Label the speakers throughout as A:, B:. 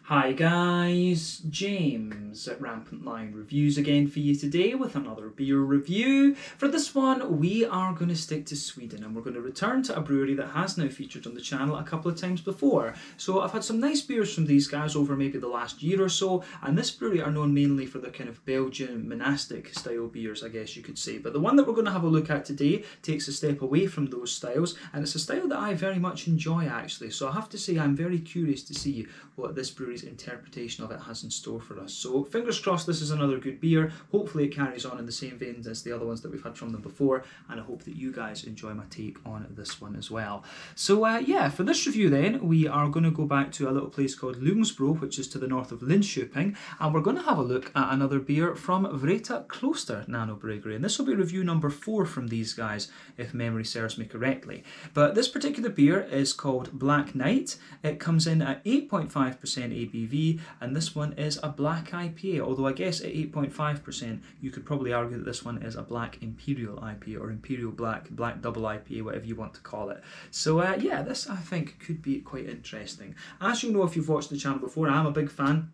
A: Hi guys, James at Rampant Lion Reviews again for you today with another beer review. For this one we are going to stick to Sweden and we're going to return to a brewery that has now featured on the channel a couple of times before. So I've had some nice beers from these guys over maybe the last year or so, and this brewery are known mainly for their kind of Belgian monastic style beers, I guess you could say. But the one that we're going to have a look at today takes a step away from those styles, and it's a style that I very much enjoy actually. So I have to say I'm very curious to see what this brewery's interpretation of it has in store for us. So fingers crossed this is another good beer. Hopefully it carries on in the same veins as the other ones that we've had from them before, and I hope that you guys enjoy my take on this one as well. So yeah, for this review then, we are going to go back to a little place called Ljungsbro, which is to the north of Linköping, and we're going to have a look at another beer from Vreta Kloster Nanobryggeri, and this will be review number 4 from these guys, if memory serves me correctly. But this particular beer is called Black Knight. It comes in at 8.5% ABV, and this one is a black IPA, although I guess at 8.5% you could probably argue that this one is a black imperial IPA or imperial black double IPA, whatever you want to call it. So yeah, this I think could be quite interesting. As you know if you've watched the channel before, I'm a big fan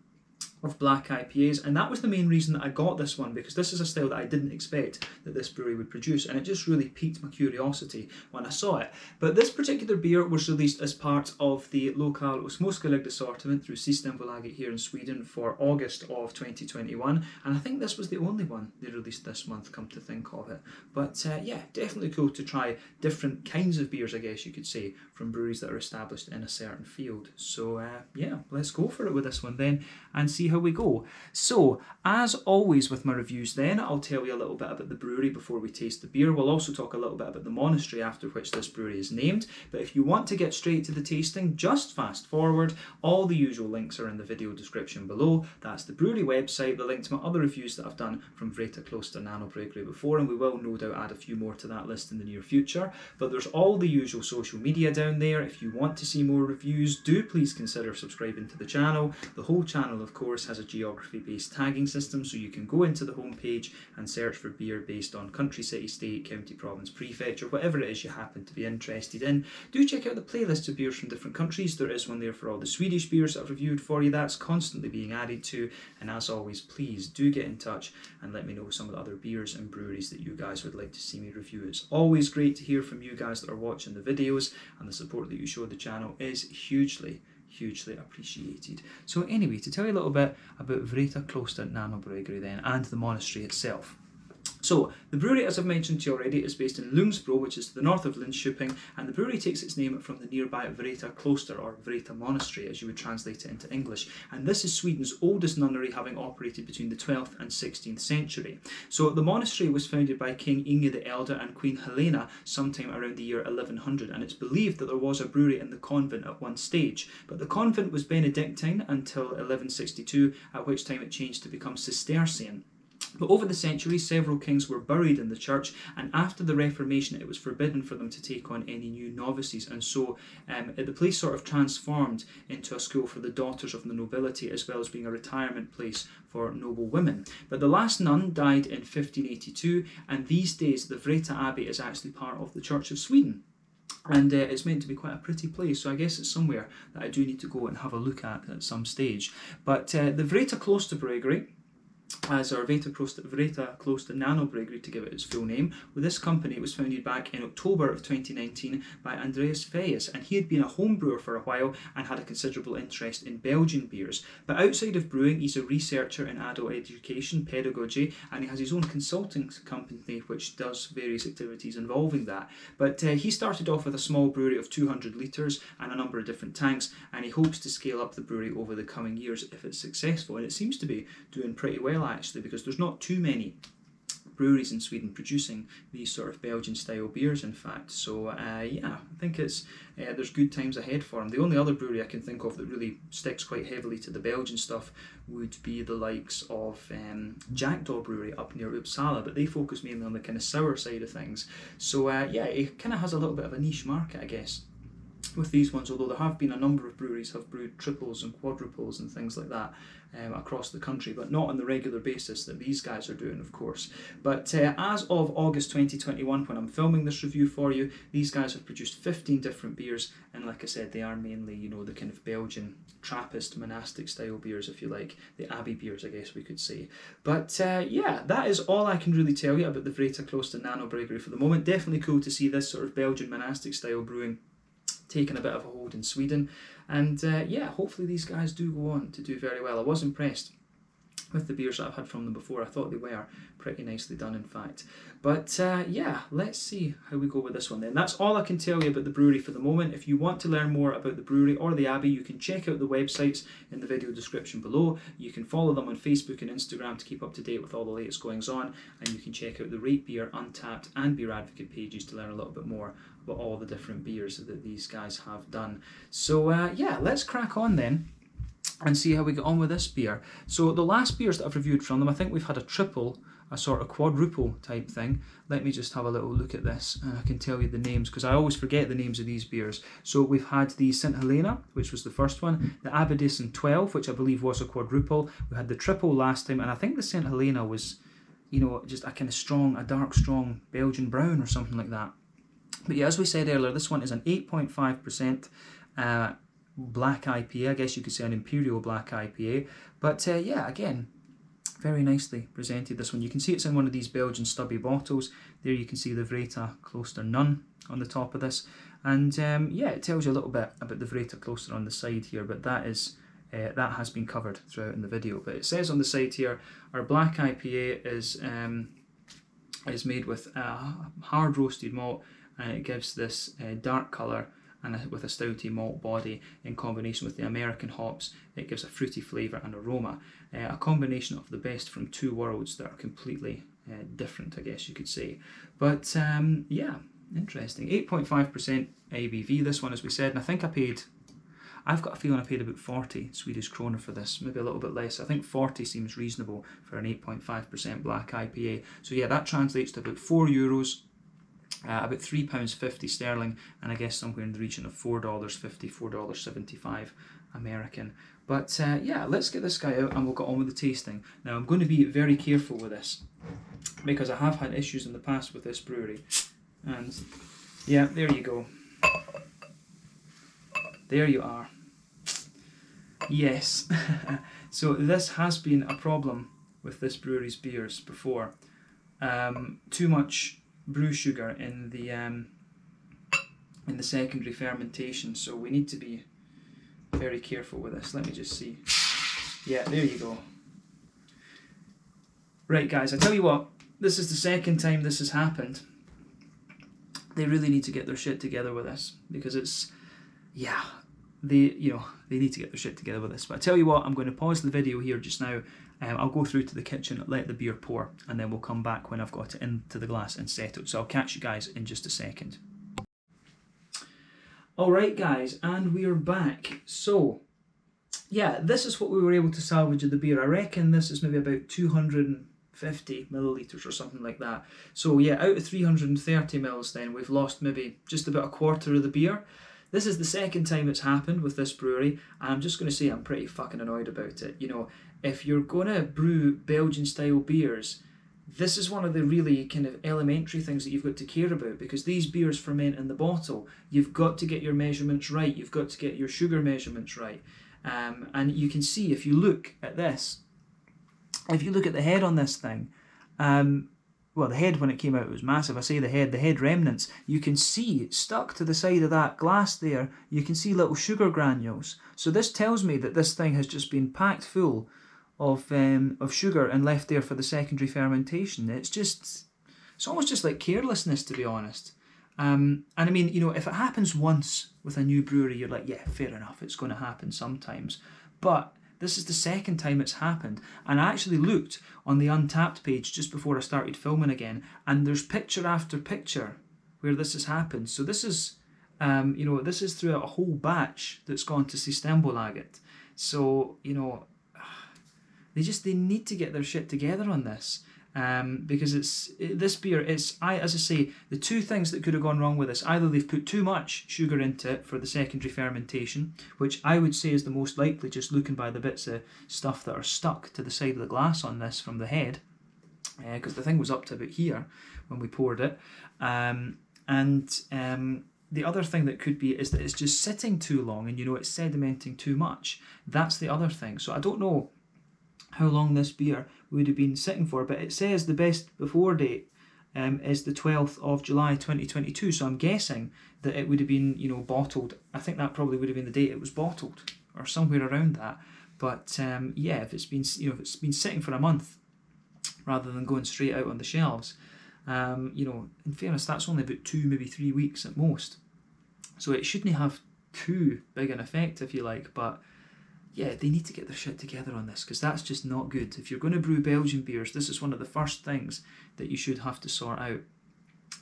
A: of black IPAs, and that was the main reason that I got this one, because this is a style that I didn't expect that this brewery would produce, and it just really piqued my curiosity when I saw it. But this particular beer was released as part of the Lokal Småskalig assortment through Systembolaget here in Sweden for August of 2021, and I think this was the only one they released this month, come to think of it. But yeah, definitely cool to try different kinds of beers, I guess you could say, from breweries that are established in a certain field. So yeah, let's go for it with this one then and see how we go. So, as always with my reviews then, I'll tell you a little bit about the brewery before we taste the beer. We'll also talk a little bit about the monastery after which this brewery is named. But if you want to get straight to the tasting, just fast forward. All the usual links are in the video description below. That's the brewery website, the link to my other reviews that I've done from Vreta Kloster Nanobryggeri before, and we will no doubt add a few more to that list in the near future. But there's all the usual social media down there. If you want to see more reviews, do please consider subscribing to the channel. The whole channel, of course, has a geography-based tagging system, so you can go into the homepage and search for beer based on country, city, state, county, province, prefecture, whatever it is you happen to be interested in. Do check out the playlist of beers from different countries. There is one there for all the Swedish beers that I've reviewed for you. That's constantly being added to, and as always, please do get in touch and let me know some of the other beers and breweries that you guys would like to see me review. It's always great to hear from you guys that are watching the videos, and the support that you show the channel is hugely appreciated. So anyway, to tell you a little bit about Vreta Kloster Nanobryggeri then, and the monastery itself. So, the brewery, as I've mentioned to you already, is based in Ljungsbro, which is to the north of Linköping, and the brewery takes its name from the nearby Vreta Kloster, or Vreta Monastery, as you would translate it into English. And this is Sweden's oldest nunnery, having operated between the 12th and 16th century. So, the monastery was founded by King Inge the Elder and Queen Helena sometime around the year 1100, and it's believed that there was a brewery in the convent at one stage. But the convent was Benedictine until 1162, at which time it changed to become Cistercian. But over the centuries, several kings were buried in the church, and after the Reformation it was forbidden for them to take on any new novices, and so the place sort of transformed into a school for the daughters of the nobility, as well as being a retirement place for noble women. But the last nun died in 1582, and these days the Vreta Abbey is actually part of the Church of Sweden. And it's meant to be quite a pretty place, so I guess it's somewhere that I do need to go and have a look at some stage. But the Vreta Kloster Brewery, as our Vreta Kloster Nanobryggeri to give it its full name, with this company was founded back in October of 2019 by Andreas Fejes, and he had been a home brewer for a while and had a considerable interest in Belgian beers. But outside of brewing, he's a researcher in adult education, pedagogy, and he has his own consulting company which does various activities involving that. But he started off with a small brewery of 200 litres and a number of different tanks, and he hopes to scale up the brewery over the coming years if it's successful, and it seems to be doing pretty well actually, because there's not too many breweries in Sweden producing these sort of Belgian style beers, in fact. So yeah, I think it's there's good times ahead for them. The only other brewery I can think of that really sticks quite heavily to the Belgian stuff would be the likes of Jackdaw Brewery up near Uppsala, but they focus mainly on the kind of sour side of things. So yeah, it kind of has a little bit of a niche market, I guess. with these ones, although there have been a number of breweries have brewed triples and quadruples and things like that across the country, but not on the regular basis that these guys are doing, of course. But as of August 2021, when I'm filming this review for you, these guys have produced 15 different beers, and like I said, they are mainly, you know, the kind of Belgian Trappist monastic style beers, if you like, the Abbey beers, I guess we could say. But yeah, that is all I can really tell you about the Vreta Kloster Nanobryggeri for the moment. Definitely cool to see this sort of Belgian monastic style brewing taken a bit of a hold in Sweden, and yeah, hopefully these guys do go on to do very well. I was impressed with the beers that I've had from them before. I thought they were pretty nicely done, in fact. But yeah, let's see how we go with this one then. That's all I can tell you about the brewery for the moment. If you want to learn more about the brewery or the Abbey, you can check out the websites in the video description below. You can follow them on Facebook and Instagram to keep up to date with all the latest goings on, and you can check out the Rate Beer, Untappd and Beer Advocate pages to learn a little bit more about all the different beers that these guys have done. So yeah, let's crack on then and see how we get on with this beer. So the last beers that I've reviewed from them, I think we've had a triple, a sort of quadruple type thing. Let me just have a little look at this and I can tell you the names, because I always forget the names of these beers. So we've had the St Helena, which was the first one, the Abadison 12, which I believe was a quadruple. We had the triple last time, and I think the St Helena was, you know, just a kind of strong, a dark strong Belgian brown or something like that. But yeah, as we said earlier, this one is an 8.5% black IPA, I guess you could say an imperial black IPA. But yeah, again, very nicely presented, this one. You can see it's in one of these Belgian stubby bottles. There you can see the Vreta Kloster Nun on the top of this. And yeah, it tells you a little bit about the Vreta Kloster on the side here, but that is that has been covered throughout in the video. But it says on the side here, our black IPA is made with hard roasted malt, and it gives this dark colour and with a stouty malt body in combination with the American hops. It gives a fruity flavour and aroma, a combination of the best from two worlds that are completely different, I guess you could say. But yeah, interesting. 8.5% ABV, this one, as we said, and I think I've got a feeling I paid about 40 Swedish kronor for this, maybe a little bit less. I think 40 seems reasonable for an 8.5% black IPA. So yeah, that translates to about €4, about £3.50 sterling, and I guess somewhere in the region of $4.50, $4.75 American. But yeah, let's get this guy out and we'll get on with the tasting. Now I'm going to be very careful with this, because I have had issues in the past with this brewery. And yeah, there you go. There you are. Yes. So this has been a problem with this brewery's beers before. Too much brew sugar in the secondary fermentation, so we need to be very careful with this. Let me just see. Yeah, there you go. Right guys, I tell you what, this is the second time this has happened. They really need to get their shit together with this, because it's, yeah, they need to get their shit together with this. But I tell you what, I'm going to pause the video here just now. I'll go through to the kitchen, let the beer pour, and then we'll come back when I've got it into the glass and settled. So I'll catch you guys in just a second. Alright guys, and we're back. So, yeah, this is what we were able to salvage of the beer. I reckon this is maybe about 250 millilitres or something like that. So yeah, out of 330 mils then, we've lost maybe just about a quarter of the beer. This is the second time it's happened with this brewery, and I'm just going to say I'm pretty fucking annoyed about it. You know, if you're going to brew Belgian style beers, this is one of the really kind of elementary things that you've got to care about, because these beers ferment in the bottle. You've got to get your measurements right. You've got to get your sugar measurements right. And you can see, if you look at this, if you look at the head on this thing, well, the head when it came out was massive. I say the head remnants, you can see stuck to the side of that glass there, you can see little sugar granules. So this tells me that this thing has just been packed full of sugar and left there for the secondary fermentation. It's almost just like carelessness, to be honest. And I mean, you know, if it happens once with a new brewery, you're like, yeah, fair enough, it's going to happen sometimes. But this is the second time it's happened, and I actually looked on the Untappd page just before I started filming again, and there's picture after picture where this has happened. So this is, you know, this is throughout a whole batch that's gone to Systembolaget. So, you know, they need to get their shit together on this. because this beer, as I say, the two things that could have gone wrong with this, either they've put too much sugar into it for the secondary fermentation, which I would say is the most likely, just looking by the bits of stuff that are stuck to the side of the glass on this from the head, because the thing was up to about here when we poured it, the other thing that could be is that it's just sitting too long, and it's sedimenting too much. That's the other thing. So I don't know how long this beer would have been sitting for, but it says the best before date is the 12th of July 2022, so I'm guessing that it would have been bottled. I think that probably would have been the date it was bottled, or somewhere around that. But yeah, if it's been sitting for a month rather than going straight out on the shelves, in fairness, that's only about 2, maybe 3 weeks at most, so it shouldn't have too big an effect, if you like. But yeah, they need to get their shit together on this, because that's just not good. If you're going to brew Belgian beers, this is one of the first things that you should have to sort out.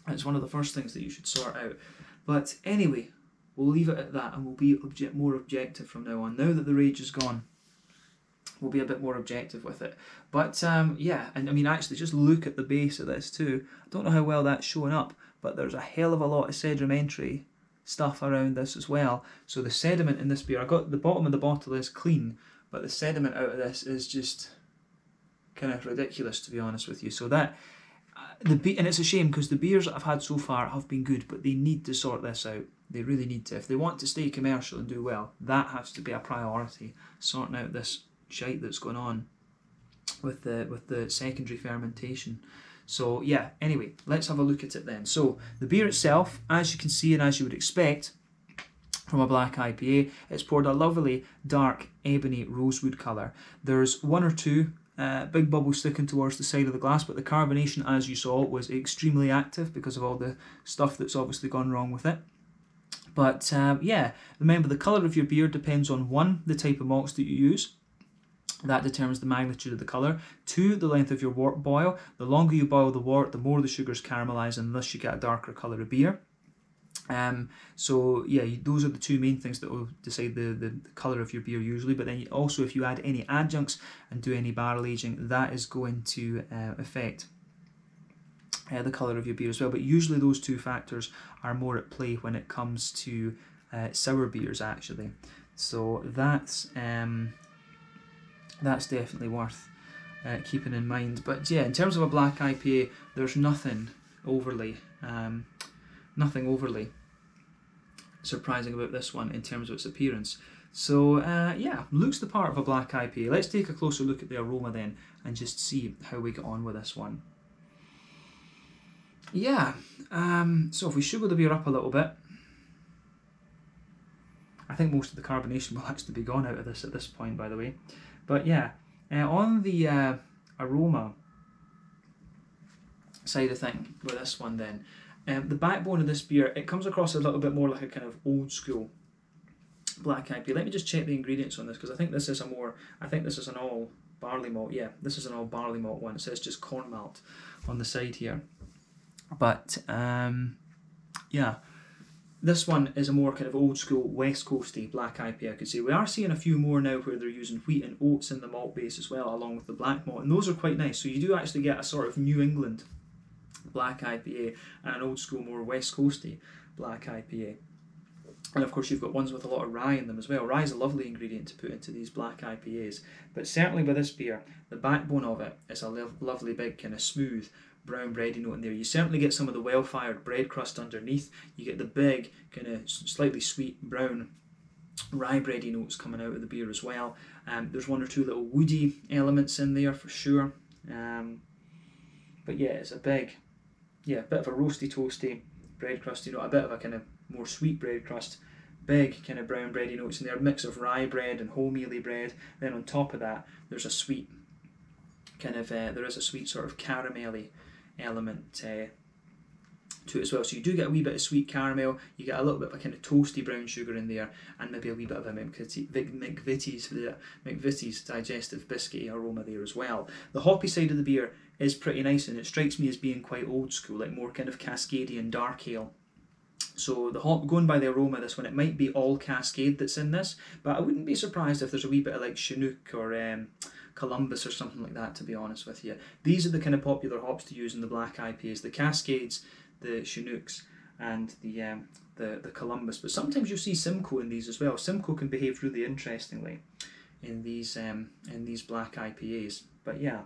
A: It's one of the first things that you should sort out. But anyway, we'll leave it at that, and we'll be more objective from now on. Now that the rage is gone, we'll be a bit more objective with it. But yeah, and I mean, actually, just look at the base of this too. I don't know how well that's showing up, but there's a hell of a lot of sedimentary stuff around this as well. So the sediment in this beer, I got the bottom of the bottle is clean, but the sediment out of this is just kind of ridiculous, to be honest with you. So that and it's a shame, because the beers that I've had so far have been good, but they need to sort this out. They really need to. If they want to stay commercial and do well, that has to be a priority, sorting out this shite that's going on with the secondary fermentation. So yeah, anyway, let's have a look at it then. So the beer itself, as you can see and as you would expect from a black IPA, it's poured a lovely dark ebony rosewood colour. There's one or two big bubbles sticking towards the side of the glass, but the carbonation, as you saw, was extremely active because of all the stuff that's obviously gone wrong with it. But yeah, remember, the colour of your beer depends on 1, the type of malts that you use. That determines the magnitude of the colour. 2, the length of your wort boil. The longer you boil the wort, the more the sugars caramelise, and thus you get a darker colour of beer. So yeah, those are the 2 main things that will decide the colour of your beer usually. But then also, if you add any adjuncts and do any barrel aging, that is going to affect the colour of your beer as well. But usually those 2 factors are more at play when it comes to sour beers, actually. So that's definitely worth keeping in mind. But yeah, in terms of a black IPA, there's nothing overly surprising about this one in terms of its appearance. So yeah, looks the part of a black IPA. Let's take a closer look at the aroma then, and just see how we get on with this one. Yeah, so if we sugar the beer up a little bit, I think most of the carbonation will actually be gone out of this at this point, by the way. But yeah, on the aroma side of thing with this one then, the backbone of this beer, it comes across a little bit more like a kind of old school black IPA. Let me just check the ingredients on this, because I think this is an all barley malt. Yeah, this is an all barley malt one. It says just corn malt on the side here. But yeah, this one is a more kind of old school West Coasty black IPA, I could say. We are seeing a few more now where they're using wheat and oats in the malt base as well, along with the black malt, and those are quite nice. So you do actually get a sort of New England black IPA and an old school, more West Coasty black IPA. And of course you've got ones with a lot of rye in them as well. Rye is a lovely ingredient to put into these black IPAs. But certainly with this beer, the backbone of it is a lovely big kind of smooth brown bready note in there. You certainly get some of the well-fired bread crust underneath. You get the big kind of slightly sweet brown rye bready notes coming out of the beer as well. There's 1 or 2 little woody elements in there for sure. But yeah, it's a bit of a roasty toasty bread crust, a bit of a kind of more sweet bread crust, big kind of brown bready notes in there, a mix of rye bread and wholemealy bread. Then on top of that, there's a sweet kind of there is a sweet sort of caramelly element to it as well. So you do get a wee bit of sweet caramel, you get a little bit of a kind of toasty brown sugar in there, and maybe a wee bit of a McVitie's digestive biscuity aroma there as well. The hoppy side of the beer is pretty nice, and it strikes me as being quite old school, like more kind of Cascadian dark ale. So the hop, going by the aroma, this one, it might be all Cascade that's in this, but I wouldn't be surprised if there's a wee bit of like Chinook or Columbus or something like that, to be honest with you. These are the kind of popular hops to use in the black IPAs, the Cascades, the Chinooks, and the Columbus. But sometimes you'll see Simcoe in these as well. Simcoe can behave really interestingly in these black IPAs. But yeah,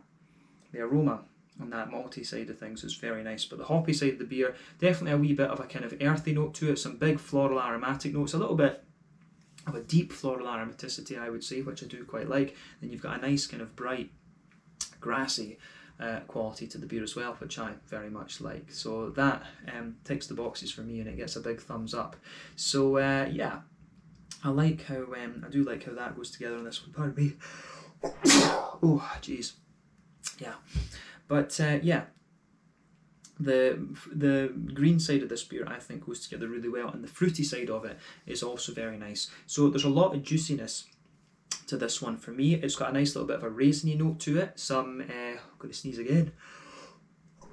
A: the aroma on that malty side of things is very nice. But the hoppy side of the beer, definitely a wee bit of a kind of earthy note to it, some big floral aromatic notes, a little bit of a deep floral aromaticity, I would say, which I do quite like. Then you've got a nice kind of bright, grassy quality to the beer as well, which I very much like. So that ticks the boxes for me, and it gets a big thumbs up. So yeah, I like how I do like how that goes together on this one. Pardon me. Oh, jeez. Yeah, but yeah, the green side of this beer I think goes together really well, and the fruity side of it is also very nice. So there's a lot of juiciness to this one for me. It's got a nice little bit of a raisiny note to it. Some I'm going to sneeze again.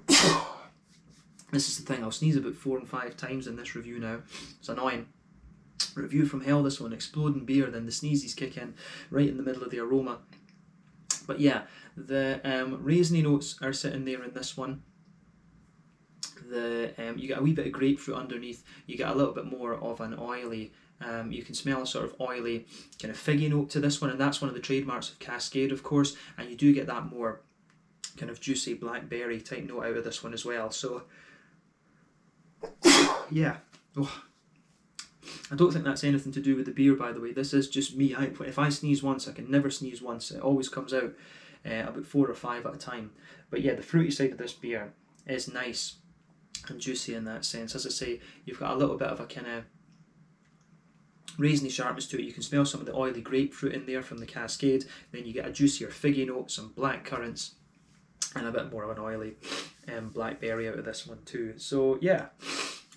A: This is the thing, I'll sneeze about 4 and 5 times in this review now. It's annoying. Review from hell, this one. Exploding beer, then the sneezes kick in right in the middle of the aroma. But yeah, the raisiny notes are sitting there in this one. You get a wee bit of grapefruit underneath. You get a little bit more of an oily, you can smell a sort of oily kind of figgy note to this one, and that's one of the trademarks of Cascade, of course, and you do get that more kind of juicy blackberry type note out of this one as well. So yeah, oh, I don't think that's anything to do with the beer, by the way. This is just me. If I sneeze once, I can never sneeze once. It always comes out about 4 or 5 at a time. But yeah, the fruity side of this beer is nice and juicy in that sense. As I say, you've got a little bit of a kind of raisiny sharpness to it. You can smell some of the oily grapefruit in there from the Cascade. Then you get a juicier figgy note, some black currants, and a bit more of an oily blackberry out of this one too. So yeah,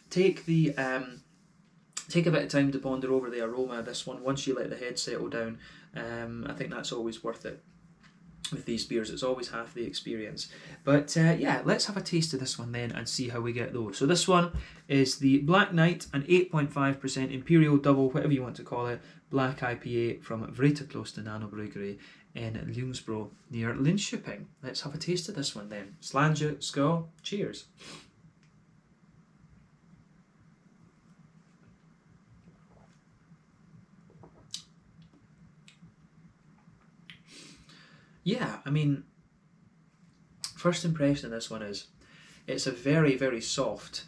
A: take a bit of time to ponder over the aroma of this one once you let the head settle down. I think that's always worth it with these beers. It's always half the experience. But yeah, let's have a taste of this one then and see how we get those. So this one is the Black Knight, an 8.5% Imperial Double, whatever you want to call it, black IPA from Vreta Kloster Nanobryggeri in Ljungsbro near Linköping. Let's have a taste of this one then. Slange, skål, cheers. Yeah, I mean, first impression of this one is it's a very, very soft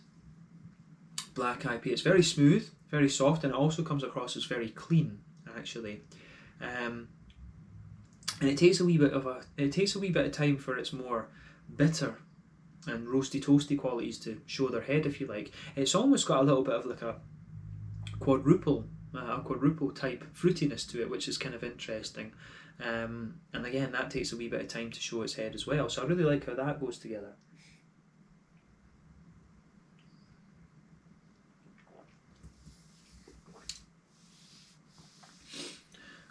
A: black IPA. It's very smooth, very soft, and it also comes across as very clean, actually. And it takes a wee bit of time for its more bitter and roasty toasty qualities to show their head, if you like. It's almost got a little bit of like a quadruple type fruitiness to it, which is kind of interesting. And again, that takes a wee bit of time to show its head as well. So I really like how that goes together.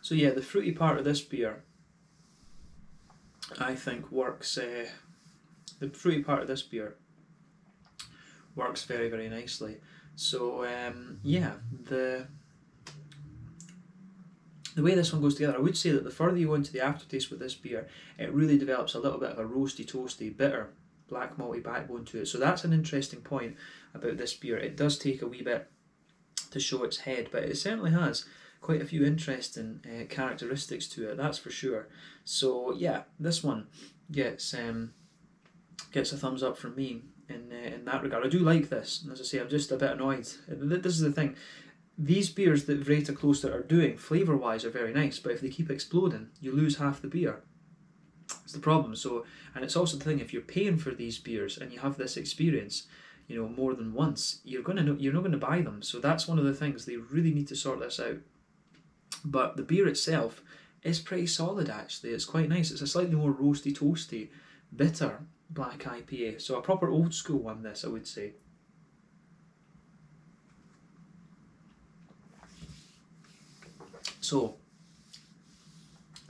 A: So yeah, the fruity part of this beer, I think works. The fruity part of this beer works very, very nicely. So yeah, the way this one goes together, I would say that the further you go into the aftertaste with this beer, it really develops a little bit of a roasty, toasty, bitter, black malty backbone to it. So that's an interesting point about this beer. It does take a wee bit to show its head, but it certainly has quite a few interesting characteristics to it, that's for sure. So yeah, this one gets a thumbs up from me in that regard. I do like this, and as I say, I'm just a bit annoyed. This is the thing. These beers that Vreta Kloster are doing, flavour-wise, are very nice, but if they keep exploding, you lose half the beer. It's the problem. So, and it's also the thing, if you're paying for these beers and you have this experience, you know, more than once, you're not going to buy them. So that's one of the things. They really need to sort this out. But the beer itself is pretty solid, actually. It's quite nice. It's a slightly more roasty, toasty, bitter black IPA. So a proper old school one, this, I would say. So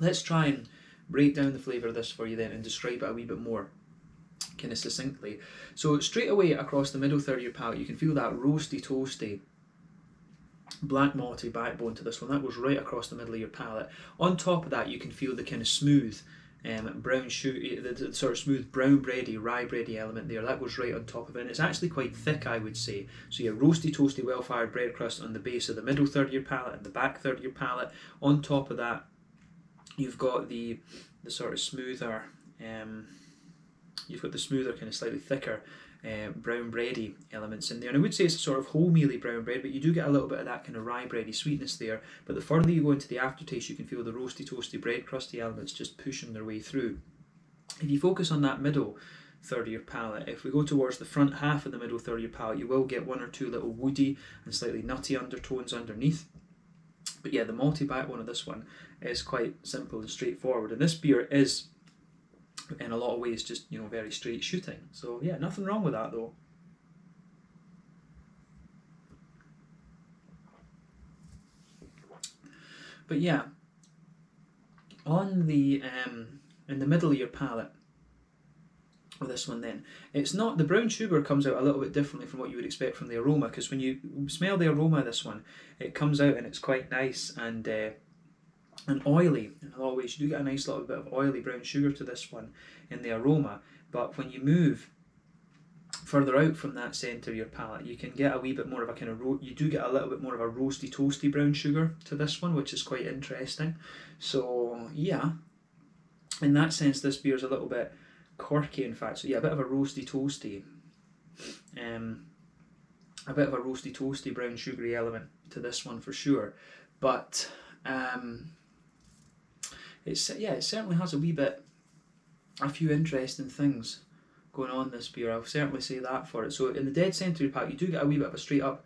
A: let's try and break down the flavour of this for you then and describe it a wee bit more kind of succinctly. So straight away across the middle third of your palate, you can feel that roasty, toasty, black malty backbone to this one. That goes right across the middle of your palate. On top of that, you can feel the kind of smooth brown sugar, the sort of smooth brown bready, rye bready element there, that goes right on top of it, and it's actually quite thick, I would say. So you have roasty, toasty, well-fired bread crust on the base of the middle third of your palate and the back third of your palate. On top of that, you've got the sort of smoother, kind of slightly thicker brown bready elements in there. And I would say it's a sort of wholemealy brown bread, but you do get a little bit of that kind of rye bready sweetness there. But the further you go into the aftertaste, you can feel the roasty, toasty, bread crusty elements just pushing their way through. If you focus on that middle third of your palate, if we go towards the front half of the middle third of your palate, you will get one or two little woody and slightly nutty undertones underneath. But yeah, the malty backbone of this one is quite simple and straightforward, and this beer is, in a lot of ways, just, you know, very straight shooting. So yeah, nothing wrong with that though. But yeah, on the in the middle of your palate with this one, then it's not, the brown sugar comes out a little bit differently from what you would expect from the aroma, because when you smell the aroma of this one, it comes out and it's quite nice and oily in a lot of ways. You do get a nice little bit of oily brown sugar to this one in the aroma, but when you move further out from that centre of your palate, you can get a wee bit more of a kind of you do get a little bit more of a roasty, toasty brown sugar to this one, which is quite interesting. So yeah, in that sense, this beer is a little bit corky, in fact. So yeah, a bit of a roasty, toasty, brown sugary element to this one for sure. But it certainly has a few interesting things going on, this beer. I'll certainly say that for it. So in the dead centre of your palate, you do get a wee bit of a straight up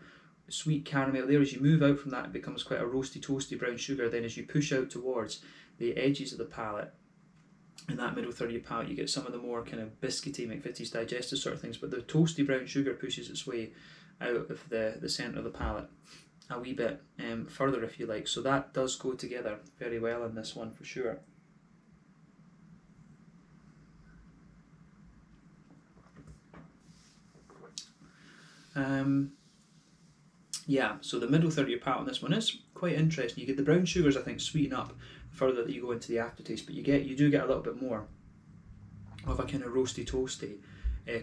A: sweet caramel there. As you move out from that, it becomes quite a roasty, toasty brown sugar. Then as you push out towards the edges of the palate, in that middle third of your palate, you get some of the more kind of biscuity, McVitie's digestive sort of things, but the toasty brown sugar pushes its way out of the centre of the palate a wee bit further, if you like. So that does go together very well in this one for sure. Yeah, so the middle third of your palate on this one is quite interesting. You get the brown sugars, I think, sweeten up the further that you go into the aftertaste, but you do get a little bit more of a kind of roasty, toasty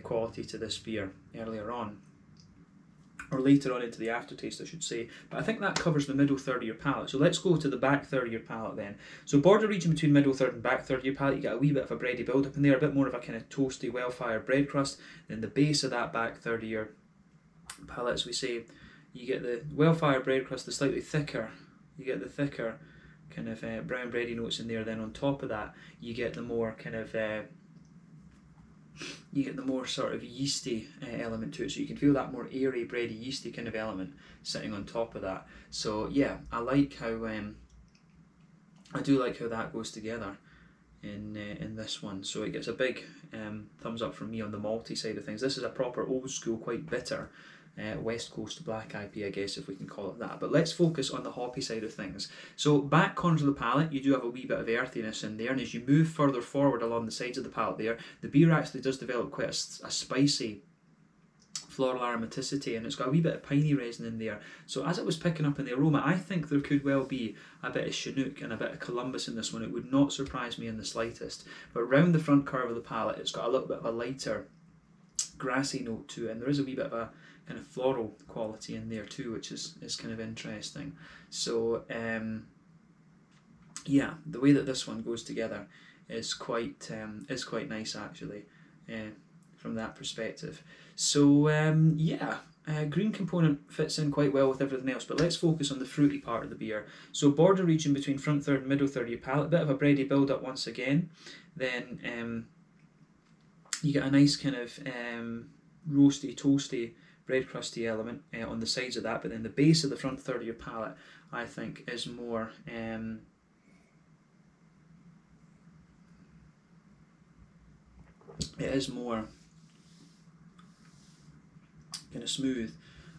A: quality to this beer earlier on, or later on into the aftertaste, I should say. But I think that covers the middle third of your palate. So let's go to the back third of your palate then. So border region between middle third and back third of your palate, you get a wee bit of a bready build up in there, a bit more of a kind of toasty, well-fired bread crust. Then the base of that back third of your palate, as we say, you get the well-fired bread crust, the slightly thicker, you get the thicker kind of brown bready notes in there. Then on top of that, you get the more kind of sort of yeasty element to it, so you can feel that more airy, bready, yeasty kind of element sitting on top of that. So yeah, I do like how that goes together in this one. So it gets a big thumbs up from me on the malty side of things. This is a proper old school, quite bitter West Coast black IPA, I guess, if we can call it that. But let's focus on the hoppy side of things. So back corners of the palate, you do have a wee bit of earthiness in there, and as you move further forward along the sides of the palate there, the beer actually does develop quite a spicy floral aromaticity, and it's got a wee bit of piney resin in there. So as it was picking up in the aroma, I think there could well be a bit of Chinook and a bit of Columbus in this one. It would not surprise me in the slightest. But round the front curve of the palate, it's got a little bit of a lighter grassy note to it, and there is a wee bit of a kind of floral quality in there too, which is kind of interesting. So yeah, the way that this one goes together is quite nice actually, from that perspective. So yeah, green component fits in quite well with everything else, but let's focus on the fruity part of the beer. So border region between front third and middle third of your palate, a bit of a bready build up once again. Then you get a nice kind of roasty, toasty, bread crusty element on the sides of that, but then the base of the front third of your palate, I think, is more it is more kind of smooth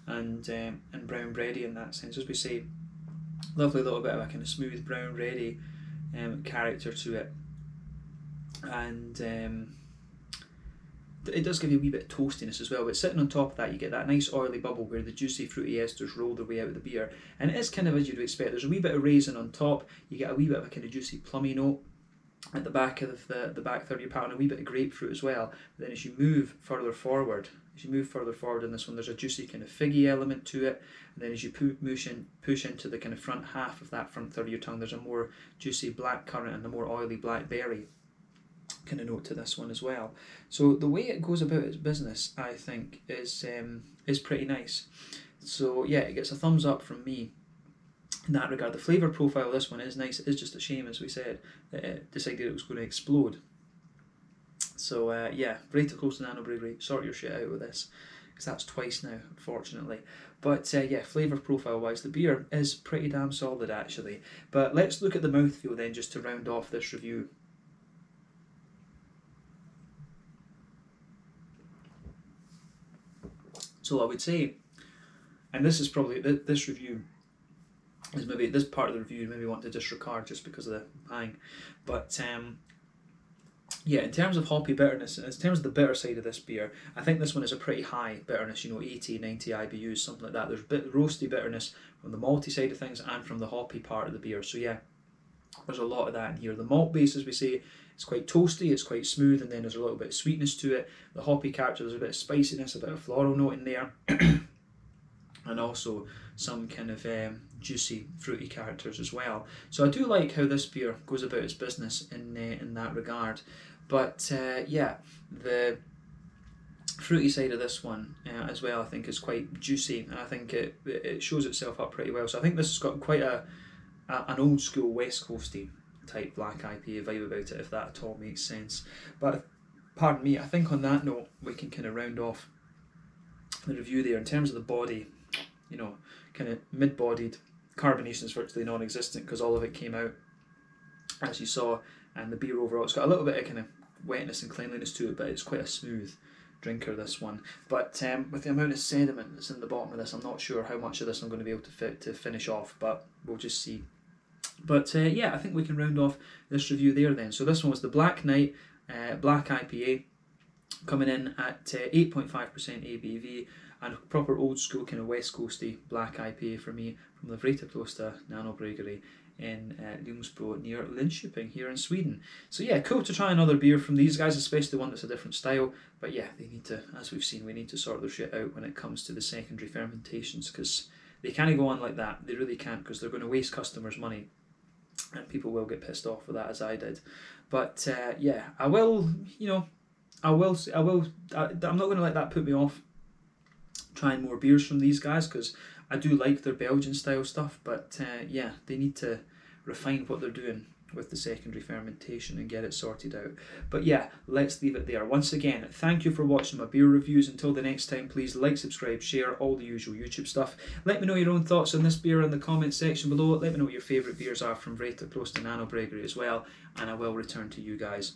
A: and brown bready in that sense. As we say, lovely little bit of a kind of smooth brown bready character to it, and it does give you a wee bit of toastiness as well, but sitting on top of that, you get that nice oily bubble where the juicy fruity esters roll their way out of the beer, and it is kind of as you'd expect. There's a wee bit of raisin on top, you get a wee bit of a kind of juicy plummy note at the back of the back third of your palate, and a wee bit of grapefruit as well. But then as you move further forward in this one, there's a juicy kind of figgy element to it. And then as you push into the kind of front half of that front third of your tongue, there's a more juicy black currant and a more oily blackberry kind of note to this one as well. So the way it goes about its business, I think, is pretty nice. So yeah, it gets a thumbs up from me in that regard. The flavour profile of this one is nice. It is just a shame, as we said, that it decided it was going to explode. So yeah, Vreta Kloster Nanobryggeri, sort your shit out with this, because that's twice now, unfortunately. But yeah, flavour profile wise, the beer is pretty damn solid actually. But let's look at the mouthfeel then, just to round off this review. So I would say, and this is probably, this review is maybe, this part of the review you maybe want to disregard just because of the hang. But yeah, in terms of hoppy bitterness, in terms of the bitter side of this beer, I think this one is a pretty high bitterness, 80, 90 IBUs, something like that. There's a bit roasty bitterness from the malty side of things and from the hoppy part of the beer. So yeah, there's a lot of that in here. The malt base, as we say, it's quite toasty, it's quite smooth, and then there's a little bit of sweetness to it. The hoppy character, there's a bit of spiciness, a bit of floral note in there. And also some kind of juicy, fruity characters as well. So I do like how this beer goes about its business in that regard. But yeah, the fruity side of this one as well, I think, is quite juicy, and I think it shows itself up pretty well. So I think this has got quite an old school West Coasty type black IPA vibe about it, if that at all makes sense. But pardon me, I think on that note we can kind of round off the review there. In terms of the body, kind of mid-bodied, carbonation is virtually non-existent because all of it came out, as you saw, and the beer overall, it's got a little bit of kind of wetness and cleanliness to it, but it's quite a smooth drinker, this one. But with the amount of sediment that's in the bottom of this, I'm not sure how much of this I'm going to be able to finish off, but we'll just see. But yeah, I think we can round off this review there then. So this one was the Black Knight Black IPA, coming in at 8.5% ABV, and a proper old school kind of West Coasty black IPA for me from the Vreta Kloster Nanobryggeri in Ljungsbro near Linköping here in Sweden. So yeah, cool to try another beer from these guys, especially one that's a different style. But yeah, they need to, as we've seen, we need to sort their shit out when it comes to the secondary fermentations, because they can't go on like that. They really can't, because they're going to waste customers' money, and people will get pissed off with that, as I did. But yeah, I'm not going to let that put me off trying more beers from these guys, because I do like their Belgian style stuff. But yeah, they need to refine what they're doing with the secondary fermentation and get it sorted out. But yeah, let's leave it there. Once again, thank you for watching my beer reviews. Until the next time, please like, subscribe, share, all the usual YouTube stuff. Let me know your own thoughts on this beer in the comments section below. Let me know what your favourite beers are from Vreta Kloster Nanobryggeri as well, and I will return to you guys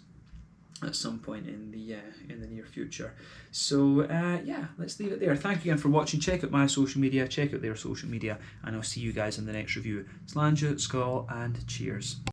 A: at some point in the near future. So yeah, let's leave it there. Thank you again for watching. Check out my social media, check out their social media, and I'll see you guys in the next review. Slàinte, skål, and cheers.